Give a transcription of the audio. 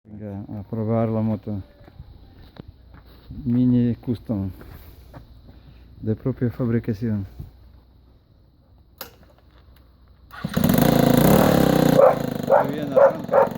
Venga a probar la moto mini custom de propia fabricación. Muy bien, arranca.